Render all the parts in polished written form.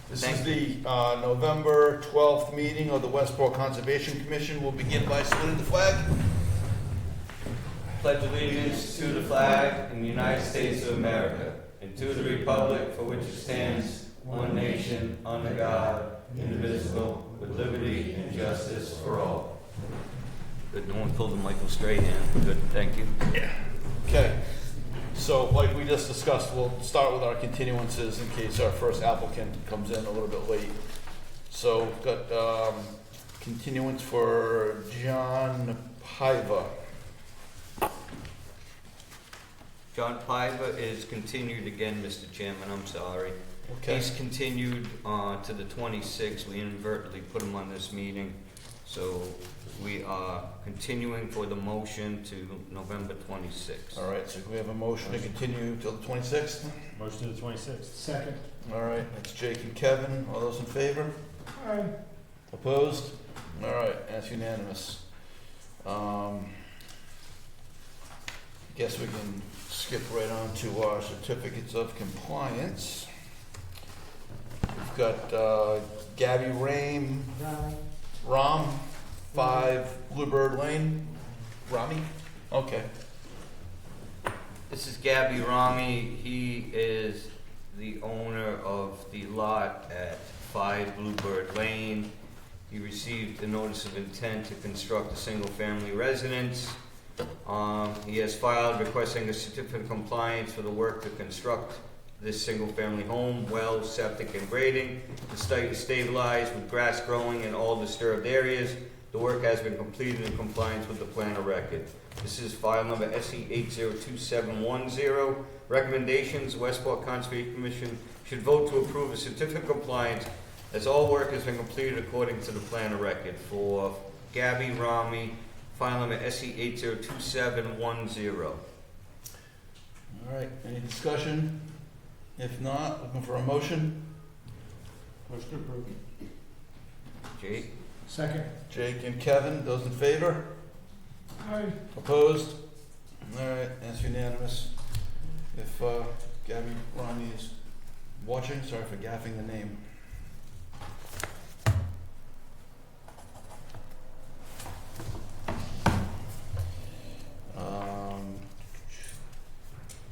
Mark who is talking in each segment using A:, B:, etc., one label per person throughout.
A: This is the November 12th meeting of the Westport Conservation Commission. We'll begin by saluting the flag.
B: Pledge allegiance to the flag in the United States of America and to the republic for which it stands, one nation, under God, indivisible, with liberty and justice for all. Good, no one pulled the Michael Strahan. Good, thank you.
A: Okay, so like we just discussed, we'll start with our continuances in case our first applicant comes in a little bit late. So we've got continuance for John Paiva.
B: John Paiva is continued again, Mr. Chairman, I'm sorry.
A: Okay.
B: He's continued to the 26th. We inadvertently put him on this meeting. So we are continuing for the motion to November 26th.
A: All right, so we have a motion to continue till the 26th.
C: Motion to the 26th.
D: Second.
A: All right, that's Jake and Kevin. All those in favor?
D: Aye.
A: Opposed? All right, that's unanimous. Guess we can skip right on to our certificates of compliance. We've got Gabby Ram, 5 Bluebird Lane. Rami? Okay.
B: This is Gabby Rami. He is the owner of the lot at 5 Bluebird Lane. He received a notice of intent to construct a single-family residence. He has filed requesting a certificate of compliance for the work to construct this single-family home, well, septic, and grading. The site is stabilized with grass growing in all disturbed areas. The work has been completed in compliance with the plan of record. This is file number SE 802710. Recommendations: Westport Conservation Commission should vote to approve a certificate of compliance as all work has been completed according to the plan of record for Gabby Rami, file number SE 802710.
A: All right, any discussion? If not, looking for a motion.
D: Motion approved.
B: Jake?
D: Second.
A: Jake and Kevin, those in favor?
D: Aye.
A: Opposed? All right, that's unanimous. If Gabby Rami is watching, sorry for gaffing the name.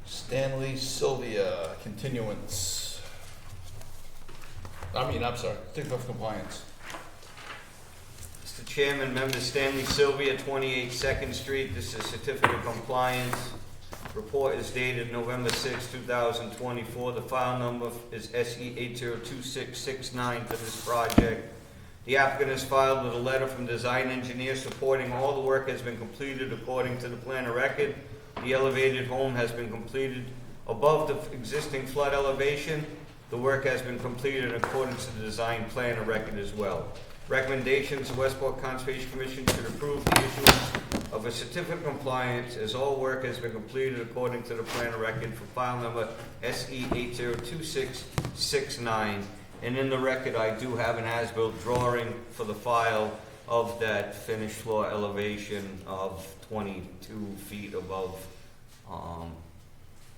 A: Stanley Sylvia, continuance. I'm sorry, certificate of compliance.
B: Mr. Chairman, members, Stanley Sylvia, 28 2nd Street. This is certificate of compliance. Report is dated November 6, 2024. The file number is SE 802669 for this project. The applicant has filed with a letter from design engineer supporting all the work has been completed according to the plan of record. The elevated home has been completed above the existing flood elevation. The work has been completed in accordance to the design plan of record as well. Recommendations: the Westport Conservation Commission should approve the issuance of a certificate of compliance as all work has been completed according to the plan of record for file number SE 802669. And in the record, I do have an as-built drawing for the file of that finished floor elevation of 22 feet above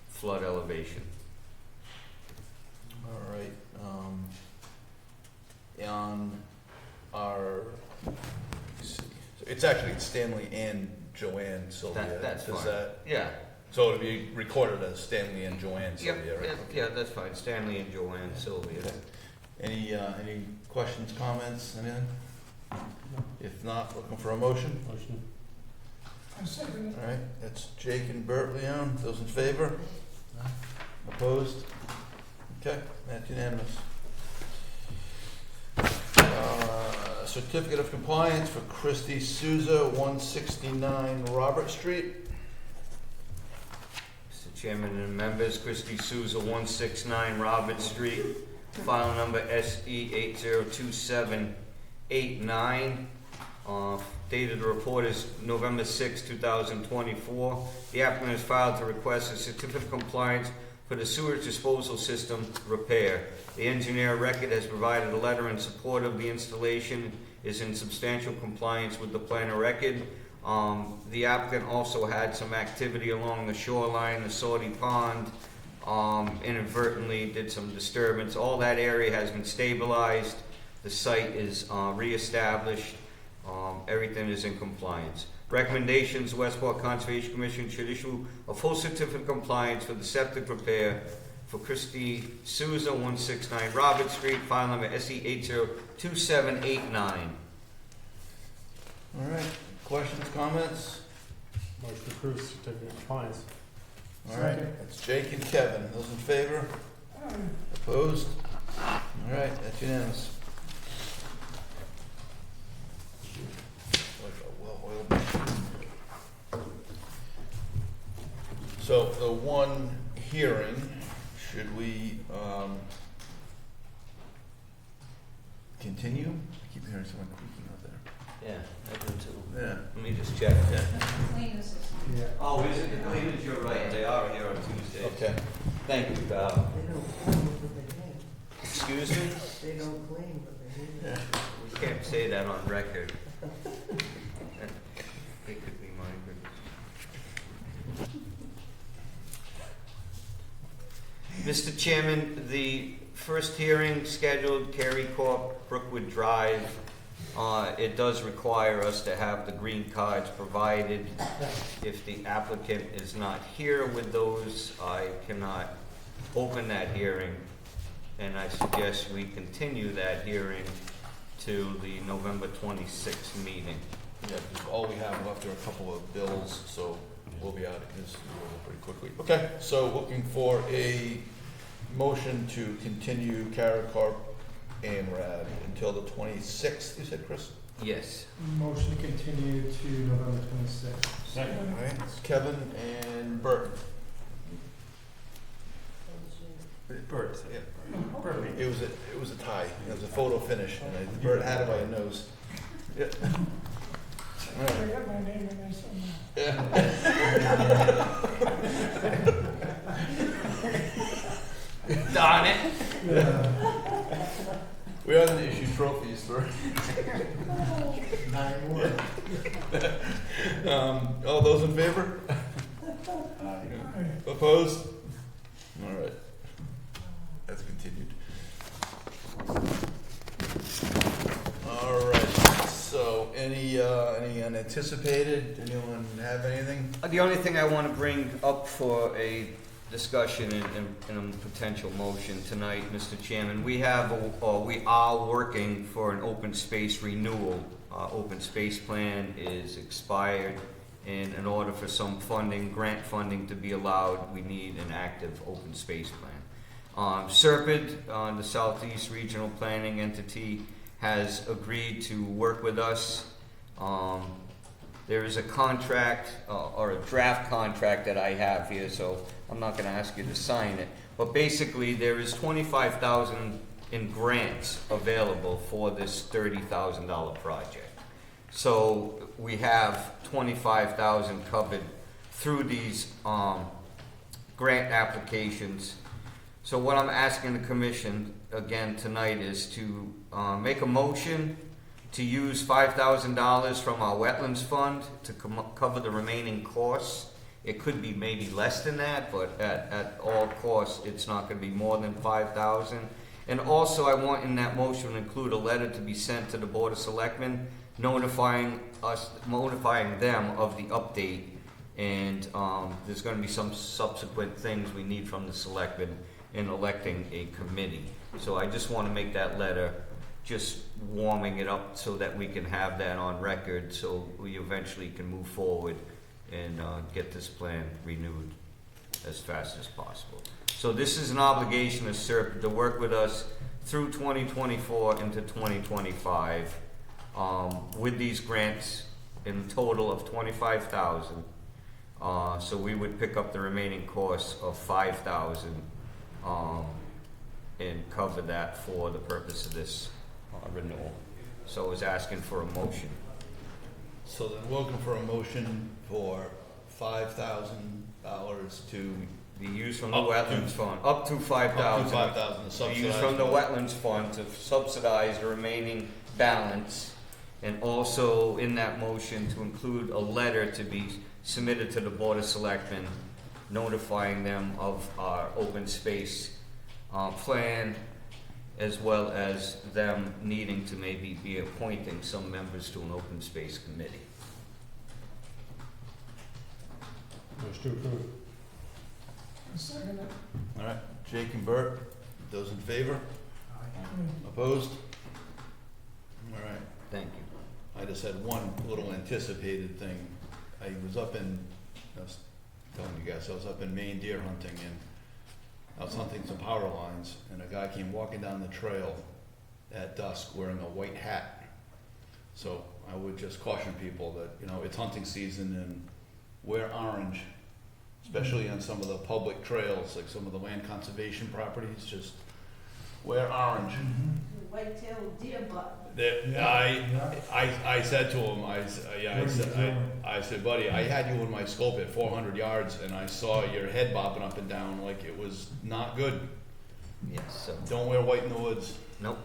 B: flood elevation.
A: All right. On our, it's actually Stanley and Joanne Sylvia.
B: That's
A: Does
B: fine.
A: that,
B: Yeah.
A: so it'll be recorded as Stanley and Joanne
B: Yep,
A: Sylvia, right?
B: yeah, that's fine. Stanley and Joanne Sylvia.
A: Okay. Any questions, comments, anything? If not, looking for a motion.
C: Motion.
D: Second.
A: All right, that's Jake and Bert Leon. Those in favor? Opposed? Okay, that's unanimous. Certificate of compliance for Christy Souza, 169 Robert Street.
B: Mr. Chairman and members, Christy Souza, 169 Robert Street, file number SE 802789. Dated the report is November 6, 2024. The applicant has filed to request a certificate of compliance for the sewage disposal system repair. The engineer record has provided a letter in support of the installation, is in substantial compliance with the plan of record. The applicant also had some activity along the shoreline, the Sordie Pond, inadvertently did some disturbance. All that area has been stabilized. The site is reestablished. Everything is in compliance. Recommendations: Westport Conservation Commission should issue a full certificate of compliance for the septic repair for Christy Souza, 169 Robert Street, file number SE 802789.
A: All right, questions, comments?
C: Motion approved, certificate of compliance.
A: All right,
D: Second.
A: that's Jake and Kevin. Those in favor?
D: Aye.
A: Opposed? All right, that's unanimous. Like a well-oiled machine. So the one hearing, should we continue? I keep hearing someone creaking out there.
B: Yeah, I do too.
A: Yeah.
B: Let me just check.
E: Cleaners is
C: Yeah.
B: Oh, is it the cleaners? You're right, they are here on Tuesdays.
A: Okay.
B: Thank you, Val.
F: They don't claim what they need.
B: Excuse me?
F: They don't claim what they need.
A: Yeah.
B: We can't say that on record. It could be my good. Mr. Chairman, the first hearing scheduled, Cary Corp., Brookwood Drive. It does require us to have the green cards provided. If the applicant is not here with those, I cannot open that hearing. And I suggest we continue that hearing to the November 26th meeting.
A: Yeah, because all we have left are a couple of bills, so we'll be out of this pretty quickly. Okay, so looking for a motion to continue Caricarp and Rad until the 26th, you said, Chris?
B: Yes.
C: Motion to continue to November 26th.
D: Second.
A: All right, it's Kevin and Bert. Bert, yeah. It was a tie. It was a photo finish, and Bert had it by a nose. Yeah. All
D: I
A: right.
D: got my name in there somewhere.
B: Darn it.
A: We are going to issue trophies for.
C: 9 more.
A: All those in favor?
D: Aye.
A: Opposed? All right. That's continued. All right. So, any unanticipated? Anyone have anything?
B: The only thing I want to bring up for a discussion and a potential motion tonight, Mr. Chairman, we are working for an open space renewal. Open space plan is expired, and in order for some funding, grant funding to be allowed, we need an active open space plan. Serpent, the Southeast Regional Planning Entity, has agreed to work with us. There is a contract, or a draft contract that I have here, so I'm not gonna ask you to sign it. But basically, there is $25,000 in grants available for this $30,000 project. So we have $25,000 covered through these grant applications. So what I'm asking the commission again tonight is to make a motion to use $5,000 from our wetlands fund to cover the remaining costs. It could be maybe less than that, but at all costs, it's not gonna be more than $5,000. And also, I want in that motion to include a letter to be sent to the Board of Selectmen, notifying them of the update. And there's gonna be some subsequent things we need from the selectmen in electing a committee. So I just wanna make that letter, just warming it up so that we can have that on record, so we eventually can move forward and get this plan renewed as fast as possible. So this is an obligation of Serpent to work with us through 2024 into 2025 with these grants in a total of $25,000. So we would pick up the remaining costs of $5,000 and cover that for the purpose of this renewal. So I was asking for a motion.
A: So then we're looking for a motion for $5,000 to
B: Be used from the
A: Up to-
B: wetlands fund, up to $5,000.
A: to
B: Be used from the wetlands fund to subsidize the remaining balance. And also in that motion to include a letter to be submitted to the Board of Selectmen notifying them of our open space plan, as well as them needing to maybe be appointing some members to an open space committee.
C: Motion to approve.
D: I second it.
A: All right, Jake and Bert, those in favor? Opposed? All right.
B: Thank you.
A: I just had one little anticipated thing. I was telling you guys, I was up in Maine deer hunting, and I was hunting some power lines, and a guy came walking down the trail at dusk wearing a white hat. So I would just caution people that, you know, it's hunting season and wear orange, especially on some of the public trails, like some of the land conservation properties, just wear orange.
F: White-tailed deer butt.
A: I said to him, I said, buddy, I had you in my scope at 400 yards, and I saw your head bopping up and down like it was not good.
B: Yes, so,
A: Don't wear white in the woods.
B: nope.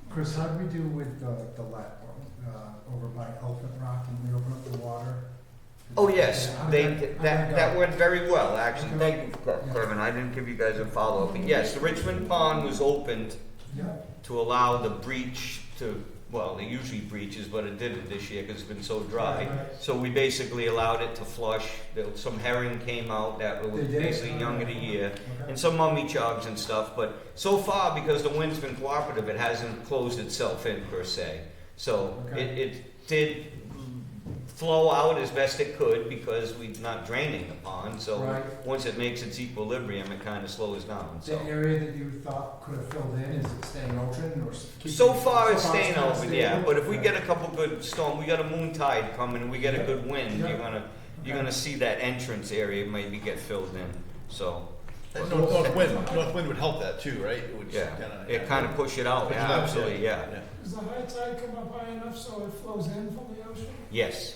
E: Chris, how do we do with the over by Elephant Rock, and we open up the water?
B: Oh, yes,
E: How did
B: they,
E: how did
B: that
E: go?
B: went very well, actually. Thank you, Kevin. I didn't give you guys a follow-up. But yes, the Richmond Pond was opened
E: Yeah,
B: to allow the breach to, well, it usually breaches, but it didn't this year because it's been so dry.
E: Right.
B: So we basically allowed it to flush. Some herring came out that were
E: They did?
B: basically young of the year,
E: okay.
B: and some mummy chogs and stuff. But so far, because the wind's been cooperative, it hasn't closed itself in per se. So
E: Okay.
B: it did flow out as best it could because we're not draining the pond. So
E: Right.
B: once it makes its equilibrium, it kind of slows down.
E: The
B: So.
E: area that you thought could have filled in, is it staying open or?
B: So far it's staying
E: kinda
B: open, yeah,
E: stable?
B: but if we
E: Okay.
B: get a couple good storm, we got a moon tide coming, and we get a good wind,
E: Yeah.
B: you're gonna see that entrance area maybe get filled in, so.
A: And north wind would help that too, right? It would
B: Yeah,
A: kinda,
B: it kinda push it out,
A: Push it
B: yeah,
A: out,
B: absolutely, yeah,
D: Does the high tide come up high enough so it flows in from the ocean?
B: yes,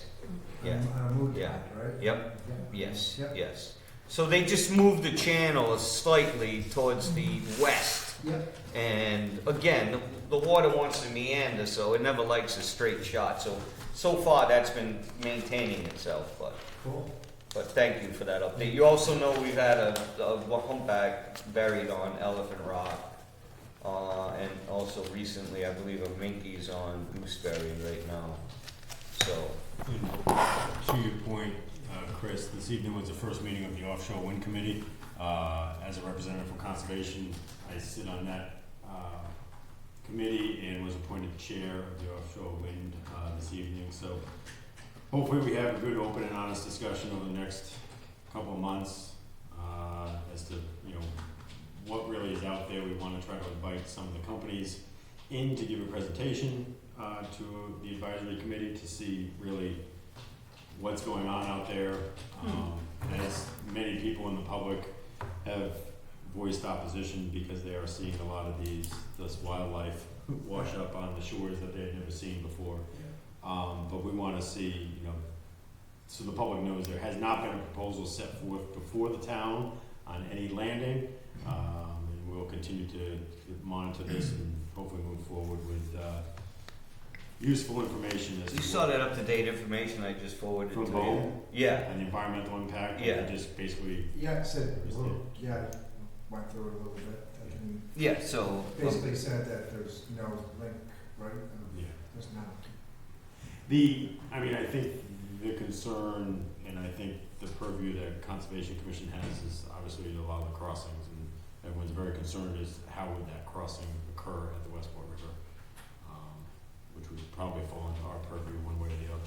B: yeah,
E: On a moon
B: Yeah.
E: tide, right?
B: yep,
E: Yeah.
B: yes,
E: Yep.
B: yes. So they just moved the channel slightly towards the west,
E: Yep,
B: and again, the water wants to meander, so it never likes a straight shot, so far that's been maintaining itself, but.
E: cool.
B: But thank you for that update. You also know we've had a humpback buried on Elephant Rock. And also recently, I believe a minkey's on Gooseberry right now. So,
G: To your point, Chris, this evening was the first meeting of the Offshore Wind Committee. As a representative from Conservation, I sit on that committee and was appointed chair of the Offshore Wind this evening. So hopefully we have a good, open, and honest discussion over the next couple of months as to, you know, what really is out there. We want to try to invite some of the companies in to give a presentation to the advisory committee to see really what's going on out there. As many people in the public have voiced opposition because they are seeing a lot of this wildlife wash up on the shores that they had never seen before. But we want to see, you know, so the public knows there has not been a proposal set forth before the town on any landing. And we'll continue to monitor this and hopefully move forward with useful information as
B: you
G: to
B: saw that up-to-date information I just forwarded to
G: from
B: you?
G: Bow
B: Yeah,
G: and the environmental impact.
B: Yeah.
G: And just basically,
E: Yeah, it said, yeah, went through it a little bit, and
B: yeah, so,
E: basically said that there's no link, right?
G: yeah.
E: There's not.
G: I mean, I think the concern, and I think the purview that Conservation Commission has is obviously to allow the crossings, and everyone's very concerned is how would that crossing occur at the Westport River, which would probably fall into our purview one way or the other.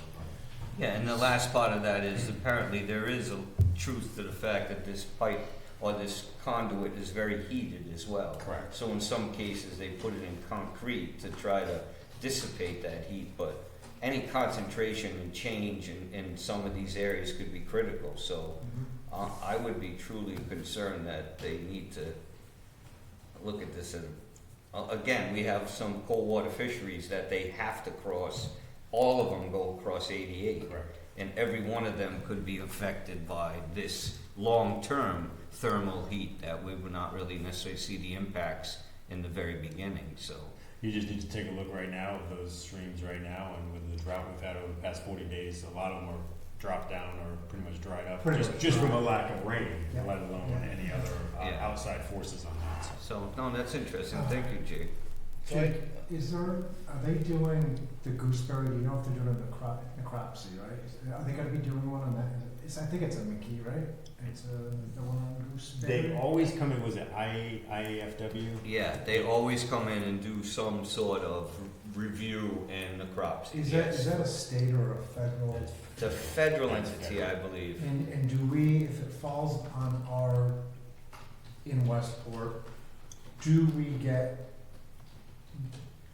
B: yeah, and the last part of that is apparently there is a truth to the fact that this pipe or this conduit is very heated as well.
G: Correct.
B: So in some cases, they put it in concrete to try to dissipate that heat, but any concentration and change in some of these areas could be critical. So I would be truly concerned that they need to look at this. Again, we have some cold water fisheries that they have to cross. All of them go across 88.
G: Correct.
B: And every one of them could be affected by this long-term thermal heat that we would not really necessarily see the impacts in the very beginning. So
G: You just need to take a look right now at those streams right now, and with the drought we've had over the past 40 days, a lot of them are dropped down or pretty much dried up,
E: Pretty
G: just,
E: much
G: just from a
E: dried.
G: lack of rain,
E: Yeah.
G: let alone
E: Yeah.
G: any other
B: Yeah.
G: outside forces on that. So.
B: So, no, that's interesting, thank you, Jake.
E: Jake, are they doing the gooseberry, do you know if they're doing the necropsy, right? Are they gonna be doing one on that? I think it's a Mickey, right? It's the one on gooseberry?
G: They always come in, was it IAFW?
B: Yeah, they always come in and do some sort of review and necropsy,
E: Is
B: yes.
E: that a state or a federal?
B: It's a federal
G: That's
B: entity, I believe.
E: And do we, if it falls on our, in Westport, do we get,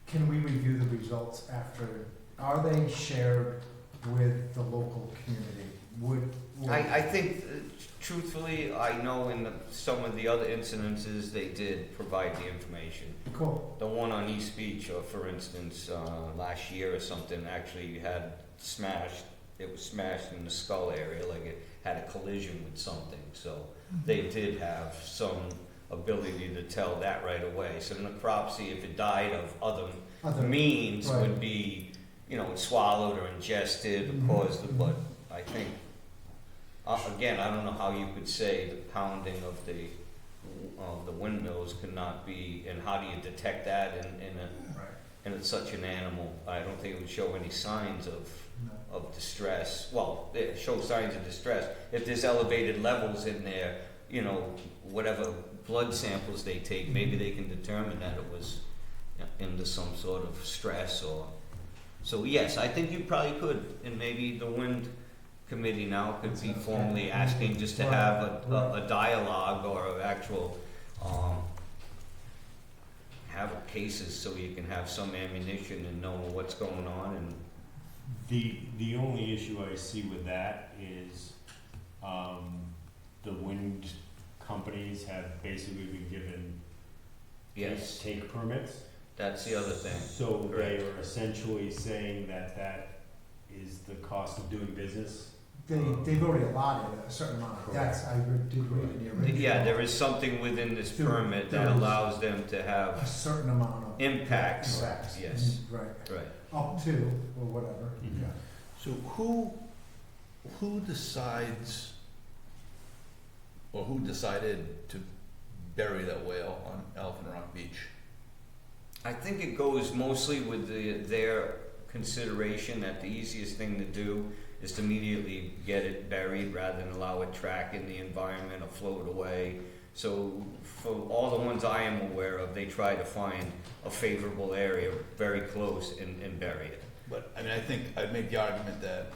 E: can we review the results after, are they shared with the local community? Would
B: I think, truthfully, I know in some of the other incidences, they did provide the information.
E: Cool.
B: The one on East Beach, for instance, last year or something, actually had smashed, it was smashed in the skull area, like it had a collision with something, so they did have some ability to tell that right away. So necropsy, if it died of other means,
E: right.
B: would be, swallowed or ingested
E: Mhm.
B: or caused, but I think, again, I don't know how you could say the pounding of the windmills could not be, and how do you detect that
E: Right.
B: in such an animal? I don't think it would show any signs of
E: No.
B: distress. Well, it shows signs of distress. If there's elevated levels in there, whatever blood samples they take, maybe they can determine that it was into some sort of stress or. So yes, I think you probably could, and maybe the wind committee now could be formally asking just to have a dialogue or an actual, have cases so you can have some ammunition and know what's going on and.
G: The only issue I see with that is, the wind companies have basically been given
B: Yes,
G: take permits.
B: that's the other thing.
G: So they
B: Correct.
G: are essentially saying that is the cost of doing business.
E: They've already allotted a certain amount. That's, I did read in the original.
B: Yeah, there is something within this
E: There-
B: permit
E: there
B: that
E: is
B: allows them to
E: A
B: have
E: certain amount of.
B: impacts.
E: Impacts.
B: Yes,
E: Right.
B: right.
E: Up to, or whatever,
G: Mhm.
E: yeah.
A: So who decides, or who decided to bury that whale on Elephant Rock Beach?
B: I think it goes mostly with their consideration that the easiest thing to do is to immediately get it buried rather than allow it track in the environment or float away. So for all the ones I am aware of, they try to find a favorable area very close and bury it.
A: But, I think I'd make the argument that,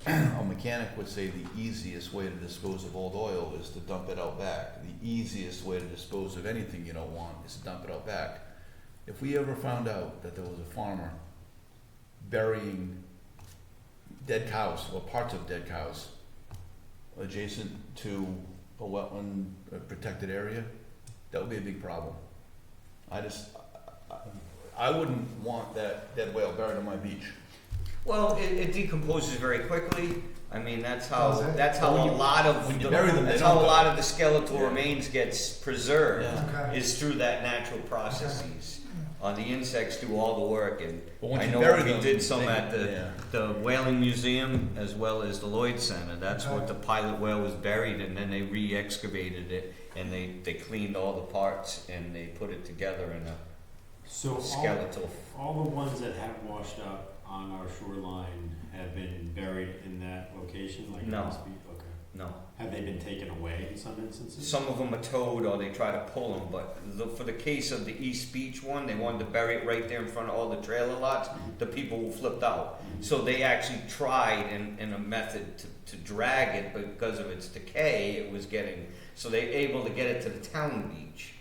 A: a mechanic would say the easiest way to dispose of old oil is to dump it out back. The easiest way to dispose of anything you don't want is to dump it out back. If we ever found out that there was a farmer burying dead cows, or parts of dead cows, adjacent to a wetland protected area, that would be a big problem. I wouldn't want that dead whale buried on my beach.
B: Well, it decomposes very quickly. I mean, that's how
E: Does it?
A: When you bury them, they
B: that's
A: don't
B: how a
A: go-
B: lot of the skeletal
A: Yeah.
B: remains gets preserved.
A: Yeah.
E: Okay.
B: Is through that natural processes. The insects do all the work, and
A: But once
B: I
A: you
B: know
A: bury
B: we
A: them,
B: did some
A: they-
B: at
A: yeah.
B: the Whaling Museum as well as the Lloyd Center. That's
E: Okay.
B: what the pilot whale was buried, and then they re-excavated it, and they cleaned all the parts, and they put it together in a
G: So
B: skeletal.
G: all the ones that have washed up on our shoreline have been buried in that location, like
B: No.
G: in this beach? Okay.
B: No.
G: Have they been taken away in some instances?
B: Some of them are towed or they try to pull them, but for the case of the East Beach one, they wanted to bury it right there in front of all the trailer lots. The people flipped out. So they actually tried in a method to drag it, but because of its decay, it was getting, so they able to get it to the town beach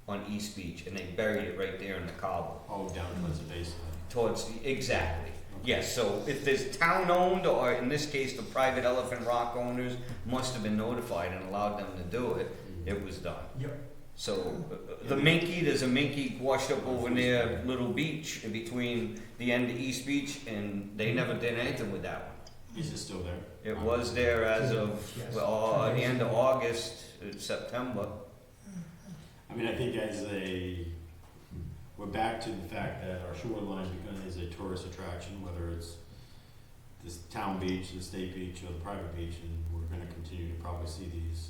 B: on East Beach, and they buried it right there in the cobble.
G: Oh, down towards the base of
B: Towards, exactly. Yes, so if there's town-owned, or in this case, the private Elephant Rock owners must have been notified and allowed them to do it,
G: it.
B: it was done.
E: Yep.
B: So, the Minky, there's a Minky washed up over near Little Beach, in between the end of East Beach, and they never did anything with that one.
G: Is it still there?
B: It was there as of,
E: Yes.
B: the end of August, September.
G: I mean, I think we're back to the fact that our shoreline is a tourist attraction, whether it's this town beach, the state beach, or the private beach, and we're gonna continue to probably see these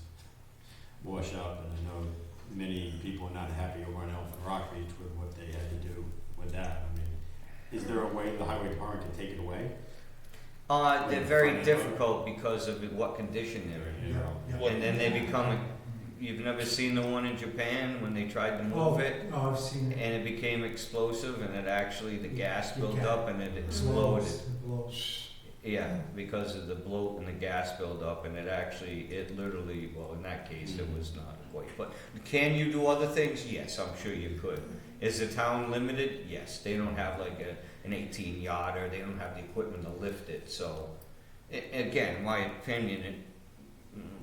G: wash up, and I know many people are not happy over on Elephant Rock Beach with what they had to do with that. I mean, is there a way the highway department can take it away?
B: They're very difficult because of what condition they're in.
E: Yeah, yeah.
B: And then they become, you've never seen the one in Japan when they tried to move it?
E: Oh, I've seen it.
B: And it became explosive, and it actually, the gas
E: The
B: built
E: gas.
B: up and it
E: It
B: exploded.
E: blows, it blows.
B: Yeah, because of the bloat and the gas buildup, and it literally, well, in that case, it was not quite. But can you do other things? Yes, I'm sure you could. Is the town limited? Yes, they don't have like an 18 yarder, they don't have the equipment to lift it, so. Again, in my opinion,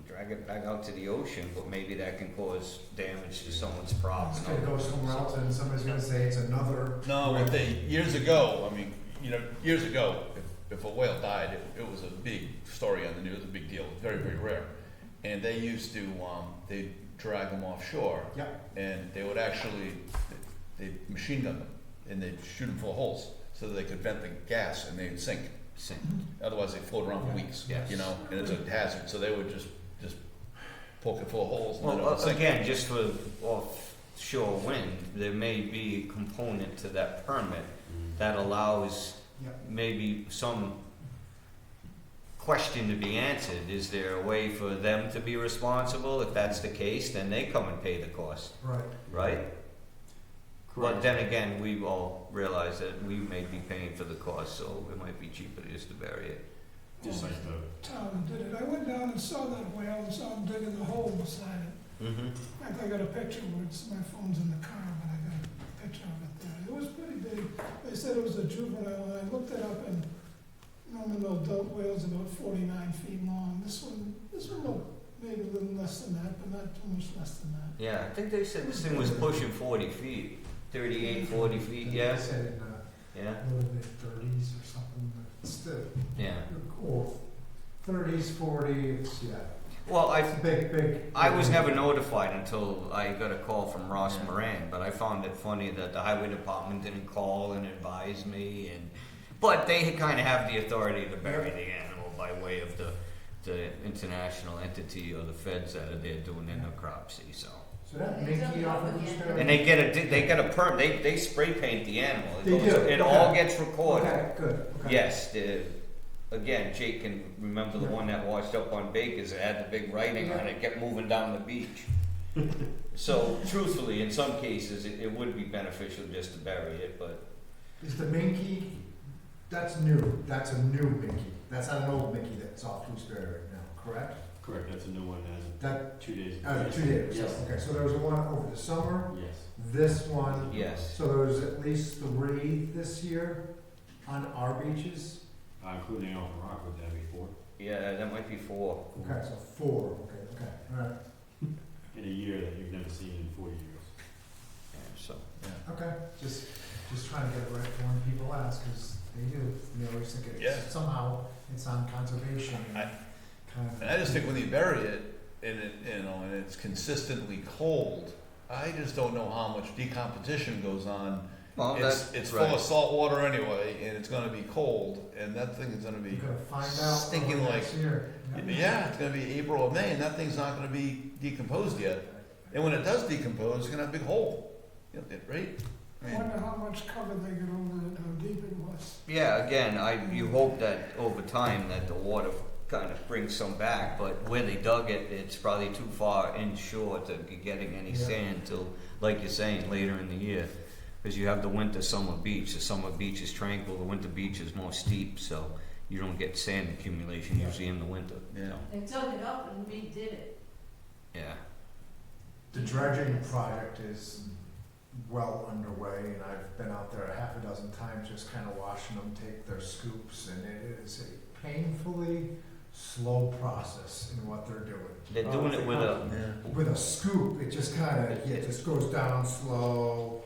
B: drag it back out to the ocean, but maybe that can cause damage to someone's
E: It's
B: property.
E: gonna go somewhere else and somebody's gonna say it's another.
A: No, what years ago, I mean, years ago, if a whale died, it was a big story on the news, a big deal, very, very rare. And they used to, they'd drag them offshore.
E: Yeah.
A: And they would actually, they'd machine gun them, and they'd shoot them full of holes, so that they could vent the gas and they'd sink. Otherwise, they'd float around for weeks,
B: Yes.
A: and it's a hazard, so they would just poke it full of holes and then it
B: Well,
A: would sink.
B: again, just for offshore wind, there may be a component to that permit that allows
E: Yeah.
B: maybe some question to be answered. Is there a way for them to be responsible? If that's the case, then they come and pay the cost,
E: Right.
B: right? But
G: Correct.
B: then again, we've all realized that we may be paying for the cost, so it might be cheaper just to bury it.
G: Just like the,
D: Town did it. I went down and saw that whale and saw him digging the hole beside it.
B: Mm-hmm.
D: In fact, I got a picture of it. My phone's in the car, but I got a picture of it there. It was pretty big. They said it was a juvenile, and I looked it up, and normally the adult whale's about 49 feet long. This one looked maybe a little less than that, but not too much less than that.
B: Yeah, I think they said this thing was pushing 40 feet, 38, 40 feet,
E: They
B: yeah?
E: said in
B: Yeah,
E: a little bit 30s or something, but still,
B: yeah.
E: cool. 30s, 40s, yeah.
B: Well,
E: It's a big.
B: I was never notified until I got a call from Ross Moran, but I found it funny that the highway department didn't call and advise me, but they kind of have the authority to bury the animal by way of the international entity or the feds that are there doing their necropsy, so.
E: So that Mickey off of Gooseberry?
B: And they get a perm, they spray paint the animal.
E: They do,
B: It all
E: okay.
B: gets recorded.
E: Okay, good, okay.
B: Yes, again, Jake can remember the one that washed up on Baker's, it had the big writing on it, kept moving down the beach. So truthfully, in some cases, it would be beneficial just to bury it, but
E: Is the Minky, that's new, that's a new Minky. That's not an old Minky that's off Gooseberry right now, correct?
G: correct, that's a new one as
E: That,
G: of 2 days.
E: 2 days,
G: Yes.
E: okay, so there was one over the summer,
G: Yes.
E: this one,
B: yes.
E: so there was at least 3 this year on our beaches?
G: Including Elephant Rock, would that be 4?
B: Yeah, that might be 4.
E: Okay, so 4, okay, alright,
G: In a year that you've never seen in 40 years.
B: Yeah, so.
E: okay, just trying to get it right for when people ask, because they do, they always think
A: Yeah.
E: it's, somehow, it's on conservation and kind of.
A: And I just think when you bury it, and and it's consistently cold, I just don't know how much decomposition goes on.
B: Well,
A: It's full of salt water anyway, and it's gonna be cold, and that thing is gonna be,
E: You're gonna find out
A: stinking
E: over
A: like-
E: next year.
A: yeah, it's gonna be April or May, and that thing's not gonna be decomposed yet. And when it does decompose, it's gonna have a big hole, right? I
D: I
A: mean,
D: wonder how much cover they got over it, how deep it was.
B: Yeah, again, you hope that over time that the water kind of brings some back, but where they dug it, it's probably too far inshore to be getting any
E: Yeah.
B: sand till, like you're saying, later in the year. Because you have the winter summer beach. The summer beach is tranquil, the winter beach is more steep, so you don't get sand accumulation usually in the winter.
A: yeah.
F: They dug it up and redid it.
B: Yeah.
E: The dredging project is well underway, and I've been out there a half a dozen times just kind of watching them take their scoops, and it is a painfully slow process in what they're doing.
B: They're doing it with a,
E: With a scoop, it just kind of, it just goes down slow,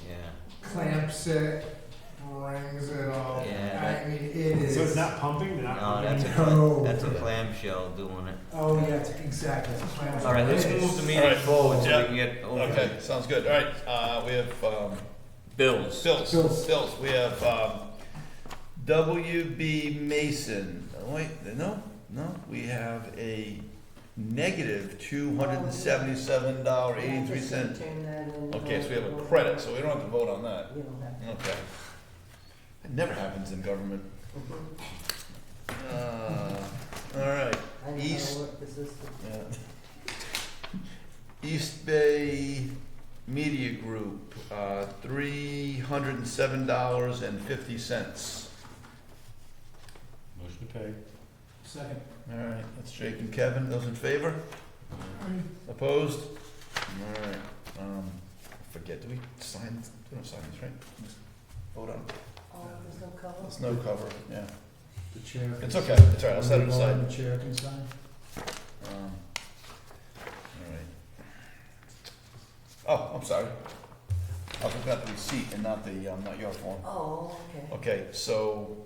B: yeah.
E: clamps it, brings it all.
B: Yeah,
E: I mean, it is.
G: So it's not pumping? They're not
B: No,
G: pumping?
E: No.
B: that's a clamshell doing it.
E: Oh, yeah, it's exactly. It's a clamp.
B: All right, let's
E: It is.
B: move the meeting
A: All right,
B: forward so
A: yeah.
B: we can get over
A: Okay, sounds good. All right, we have,
B: bills.
A: bills.
E: Bills.
A: Bills. We have, WB Mason, oh, wait, no, we have a negative $277.83.
F: Turn that in.
A: Okay, so we have a credit, so we don't have to vote on that.
F: You don't have to.
A: Okay. It never happens in government. All right,
F: I know how
A: East-
F: to work the system.
A: yeah. East Bay Media Group, $307.50.
G: Motion to pay.
E: Second.
A: All right, that's Jake and Kevin. Those in favor? Opposed? All right. I forget, do we sign? We don't sign this, right? Just vote on it.
F: Oh, there's no cover?
A: There's no cover, yeah.
E: The chair.
A: It's okay, it's all right, I'll set it aside.
E: The chair can sign.
A: All right. Oh, I'm sorry. I forgot the receipt and not the, not your form.
F: Oh, okay.
A: Okay, so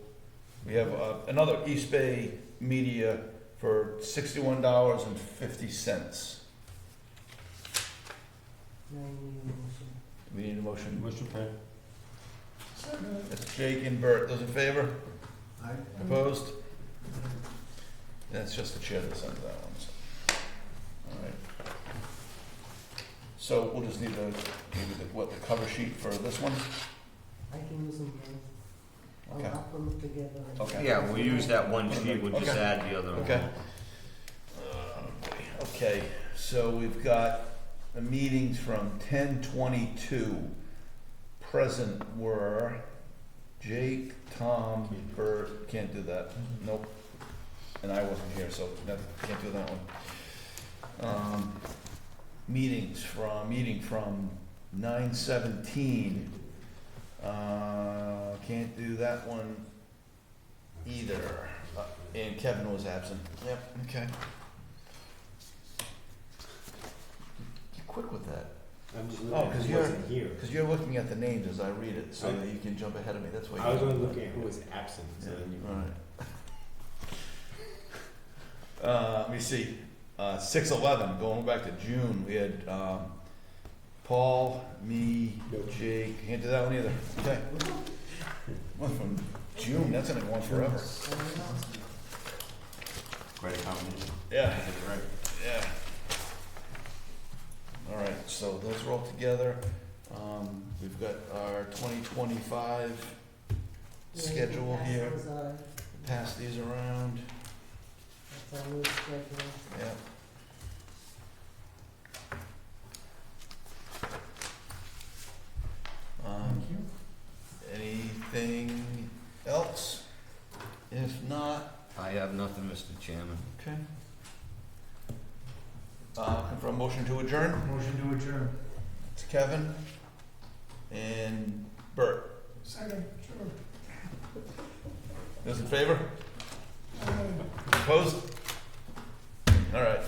A: we have another East Bay Media for $61.50.
F: Now you need a motion.
A: We need a motion.
G: Motion to pay.
D: Second.
A: That's Jake and Bert. Those in favor?
E: Aye.
A: Opposed? That's just the chair that signs that one. So. All right. So we'll just need maybe the cover sheet for this one?
F: I can use them both.
A: Okay.
F: I'll put them together.
A: Okay.
B: Yeah, we'll use that one sheet, we'll just
A: Okay.
B: add the other one.
A: Okay. Okay, so we've got the meetings from 10/22. Present were Jake, Tom, Bert, can't do that, nope. And I wasn't here, so can't do that one. Meeting from 9/17. Can't do that one either. And Kevin was absent. Yep, okay. You're quick with that.
G: I'm just
A: Oh,
G: looking
A: 'cause
G: at who
A: you're-
G: wasn't here.
A: Because you're looking at the names as I read it, so
G: I-
A: that you can jump ahead of me, that's why.
G: I was only looking at who was absent, so
A: Yeah,
G: then you.
A: all right. Let me see, 6/11, going back to June, we had, Paul, me, Jake, can't do that one either, okay. One from June, that's gonna go on forever.
G: Quite a combination.
A: Yeah.
G: I did it right.
A: Yeah. All right, so those are all together. We've got our 2025 schedule here. Pass these around.
F: That's our new schedule.
A: Yeah.
E: Thank you.
A: Anything else? If not,
B: I have nothing, Mr. Chairman.
A: okay. Looking for a motion to adjourn.
E: Motion to adjourn.
A: It's Kevin and Bert.
D: Second, sure.
A: Those in favor?
D: Aye.
A: Opposed? All right.